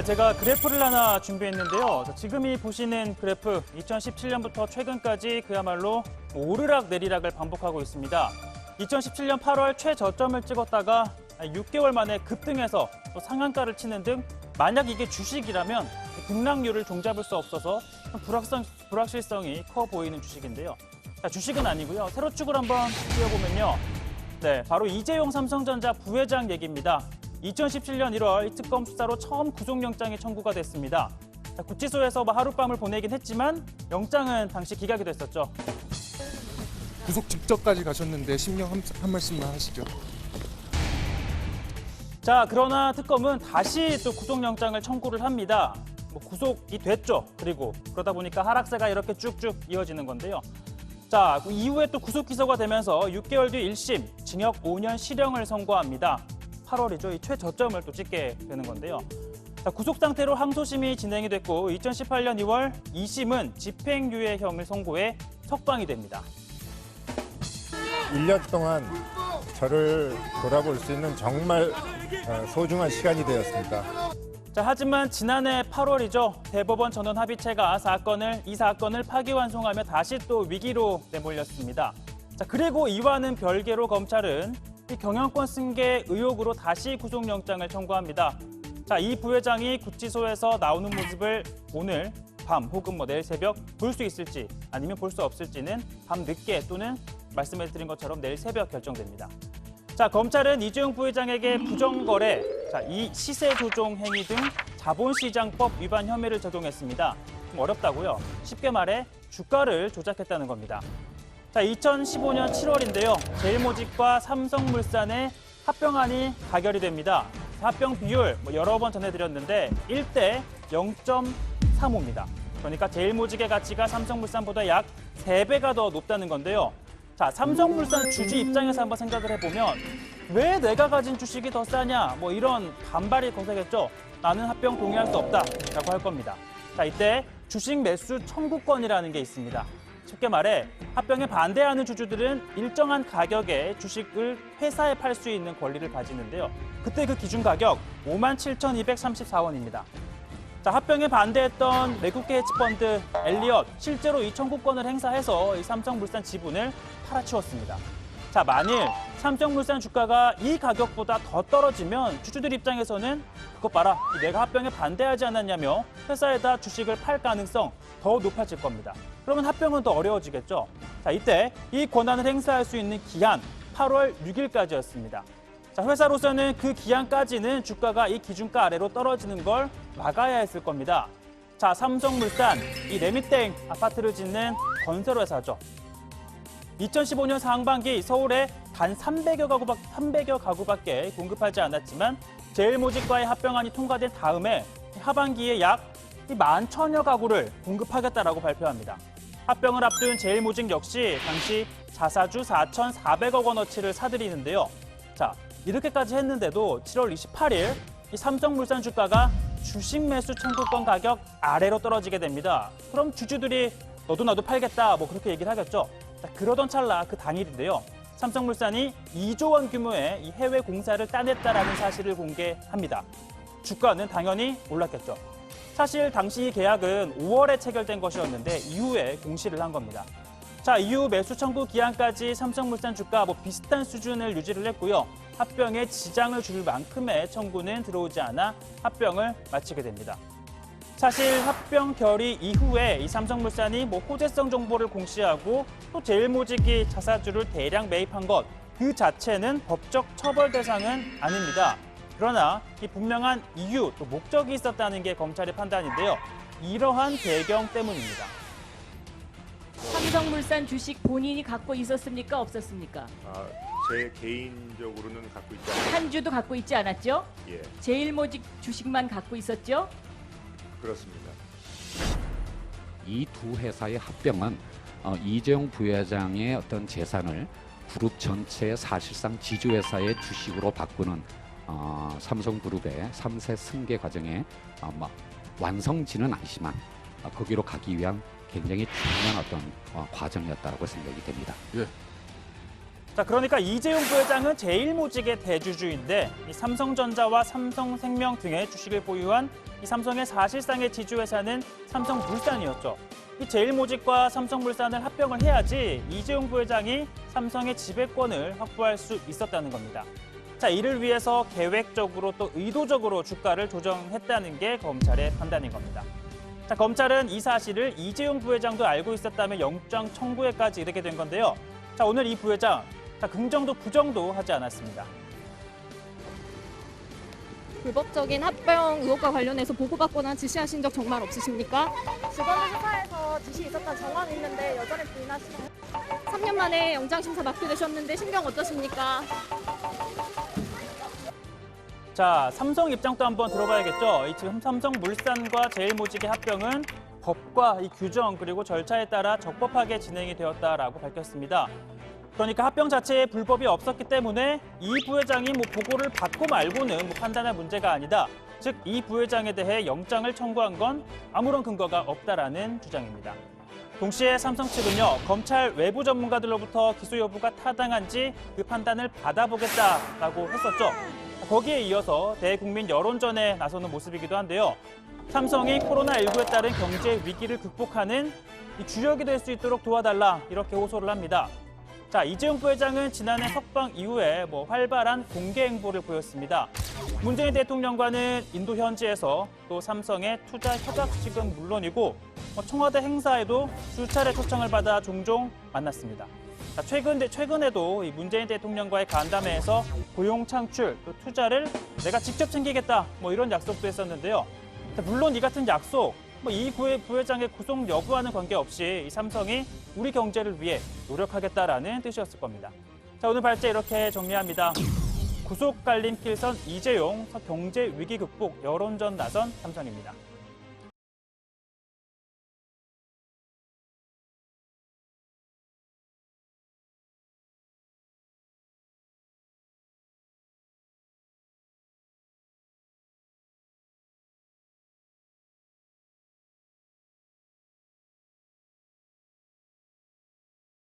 제가 그래프를 하나 준비했는데요. 지금 이 보시는 그래프 2017년부터 최근까지 그야말로 오르락 내리락을 반복하고 있습니다. 2017년 8월 최저점을 찍었다가 6개월 만에 급등해서 또 상한가를 치는 등 만약 이게 주식이라면 등락률을 종잡을 수 없어서 불확실성이 커 보이는 주식인데요. 자, 주식은 아니고요. 세로축을 한번 띄워보면요. 네, 바로 이재용 삼성전자 부회장 얘기입니다. 2017년 1월 이 특검 수사로 처음 구속영장이 청구가 됐습니다. 자, 구치소에서 하룻밤을 보내긴 했지만 영장은 당시 기각이 됐었죠. 구속 직전까지 가셨는데 심경 한 말씀만 하시죠. 자, 그러나 특검은 다시 또 구속영장을 청구를 합니다. 구속이 됐죠. 그리고 그러다 보니까 하락세가 이렇게 쭉쭉 이어지는 건데요. 자, 그 이후에 또 구속 기소가 되면서 6개월 뒤 1심 징역 5년 실형을 선고합니다. 8월이죠. 이 최저점을 또 찍게 되는 건데요. 자, 구속 상태로 항소심이 진행이 됐고 2018년 2월 2심은 집행유예형을 선고해 석방이 됩니다. 1년 동안 저를 돌아볼 수 있는 정말 소중한 시간이 되었습니다. 자, 하지만 지난해 8월이죠. 대법원 전원 합의체가 이 사건을 파기환송하며 다시 또 위기로 내몰렸습니다. 자, 그리고 이와는 별개로 검찰은 이 경영권 승계 의혹으로 다시 구속영장을 청구합니다. 자, 이 부회장이 구치소에서 나오는 모습을 오늘 밤 혹은 내일 새벽 볼 수 있을지 아니면 볼 수 없을지는 밤 늦게 또는 말씀해드린 것처럼 내일 새벽 결정됩니다. 자, 검찰은 이재용 부회장에게 부정거래, 이 시세 조종 행위 등 자본시장법 위반 혐의를 적용했습니다. 좀 어렵다고요. 쉽게 말해 주가를 조작했다는 겁니다. 자, 2015년 7월인데요. 제일모직과 삼성물산의 합병안이 가결이 됩니다. 합병 비율 여러 번 전해드렸는데 1대 0.35입니다. 그러니까 제일모직의 가치가 삼성물산보다 약 3배가 더 높다는 건데요. 자, 삼성물산 주주 입장에서 한번 생각을 해보면 왜 내가 가진 주식이 더 싸냐 이런 반발이 거세겠죠. 나는 합병 동의할 수 없다라고 할 겁니다. 자, 이때 주식 매수 청구권이라는 게 있습니다. 쉽게 말해 합병에 반대하는 주주들은 일정한 가격에 주식을 회사에 팔 수 있는 권리를 가지는데요. 그때 그 기준 가격 57,234원입니다. 자, 합병에 반대했던 외국계 헤지펀드 엘리엇 실제로 이 청구권을 행사해서 이 삼성물산 지분을 팔아치웠습니다. 자, 만일 삼성물산 주가가 이 가격보다 더 떨어지면 주주들 입장에서는 그것 봐라, 내가 합병에 반대하지 않았냐며 회사에다 주식을 팔 가능성 더 높아질 겁니다. 그러면 합병은 더 어려워지겠죠. 자, 이때 이 권한을 행사할 수 있는 기한 8월 6일까지였습니다. 자, 회사로서는 그 기한까지는 주가가 이 기준가 아래로 떨어지는 걸 막아야 했을 겁니다. 자, 삼성물산, 이 레미땡 아파트를 짓는 건설회사죠. 2015년 상반기 서울에 단 300여 가구밖에 공급하지 않았지만 제일모직과의 합병안이 통과된 다음에 하반기에 약 11,000여 가구를 공급하겠다라고 발표합니다. 합병을 앞둔 제일모직 역시 당시 자사주 4,400억 원어치를 사들이는데요. 자, 이렇게까지 했는데도 7월 28일 이 삼성물산 주가가 주식 매수 청구권 가격 아래로 떨어지게 됩니다. 그럼 주주들이 너도 나도 팔겠다 그렇게 얘기를 하겠죠. 자, 그러던 찰나 그 당일인데요. 삼성물산이 2조 원 규모의 이 해외 공사를 따냈다라는 사실을 공개합니다. 주가는 당연히 올랐겠죠. 사실 당시 이 계약은 5월에 체결된 것이었는데 이후에 공시를 한 겁니다. 자, 이후 매수 청구 기한까지 삼성물산 주가 비슷한 수준을 유지를 했고요. 합병에 지장을 줄 만큼의 청구는 들어오지 않아 합병을 마치게 됩니다. 사실 합병 결의 이후에 이 삼성물산이 호재성 정보를 공시하고 또 제일모직이 자사주를 대량 매입한 것 그 자체는 법적 처벌 대상은 아닙니다. 그러나 이 분명한 이유 또 목적이 있었다는 게 검찰의 판단인데요. 이러한 배경 때문입니다. 삼성물산 주식 본인이 갖고 있었습니까? 없었습니까? 제 개인적으로는 갖고 있지 않아요. 한 주도 갖고 있지 않았죠? 예, 제일모직 주식만 갖고 있었죠? 그렇습니다. 이 두 회사의 합병은 이재용 부회장의 어떤 재산을 그룹 전체의 사실상 지주회사의 주식으로 바꾸는 삼성그룹의 3세 승계 과정에 완성지는 아니지만 거기로 가기 위한 굉장히 중요한 어떤 과정이었다고 생각이 됩니다. 예. 자, 그러니까 이재용 부회장은 제일모직의 대주주인데 이 삼성전자와 삼성생명 등의 주식을 보유한 이 삼성의 사실상의 지주회사는 삼성물산이었죠. 이 제일모직과 삼성물산을 합병을 해야지 이재용 부회장이 삼성의 지배권을 확보할 수 있었다는 겁니다. 자, 이를 위해서 계획적으로 또 의도적으로 주가를 조정했다는 게 검찰의 판단인 겁니다. 자, 검찰은 이 사실을 이재용 부회장도 알고 있었다며 영장 청구에까지 이르게 된 건데요. 자, 오늘 이 부회장, 자, 긍정도 부정도 하지 않았습니다. 불법적인 합병 의혹과 관련해서 보고받거나 지시하신 적 정말 없으십니까? 직원들 회사에서 지시 있었던 정황이 있는데 여전히 부인하시나요? 3년 만에 영장심사 맡게 되셨는데 심경 어떠십니까? 자, 삼성 입장도 한번 들어봐야겠죠. 이 지금 삼성물산과 제일모직의 합병은 법과 이 규정 그리고 절차에 따라 적법하게 진행이 되었다라고 밝혔습니다. 그러니까 합병 자체에 불법이 없었기 때문에 이 부회장이 보고를 받고 말고는 판단할 문제가 아니다. 즉, 이 부회장에 대해 영장을 청구한 건 아무런 근거가 없다라는 주장입니다. 동시에 삼성 측은요, 검찰 외부 전문가들로부터 기소 여부가 타당한지 그 판단을 받아보겠다라고 했었죠. 거기에 이어서 대국민 여론전에 나서는 모습이기도 한데요. 삼성이 코로나19에 따른 경제 위기를 극복하는 이 주역이 될 수 있도록 도와달라 이렇게 호소를 합니다. 자, 이재용 부회장은 지난해 석방 이후에 활발한 공개 행보를 보였습니다. 문재인 대통령과는 인도 현지에서 또 삼성의 투자 협약식은 물론이고 청와대 행사에도 수차례 초청을 받아 종종 만났습니다. 자, 최근에도 이 문재인 대통령과의 간담회에서 고용 창출, 또 투자를 내가 직접 챙기겠다 이런 약속도 했었는데요. 자, 물론 이 같은 약속, 이 부회장의 구속 여부와는 관계없이 이 삼성이 우리 경제를 위해 노력하겠다라는 뜻이었을 겁니다. 자, 오늘 발제 이렇게 정리합니다. 구속 갈림길 선 이재용, 경제 위기 극복 여론전 나선 삼성입니다.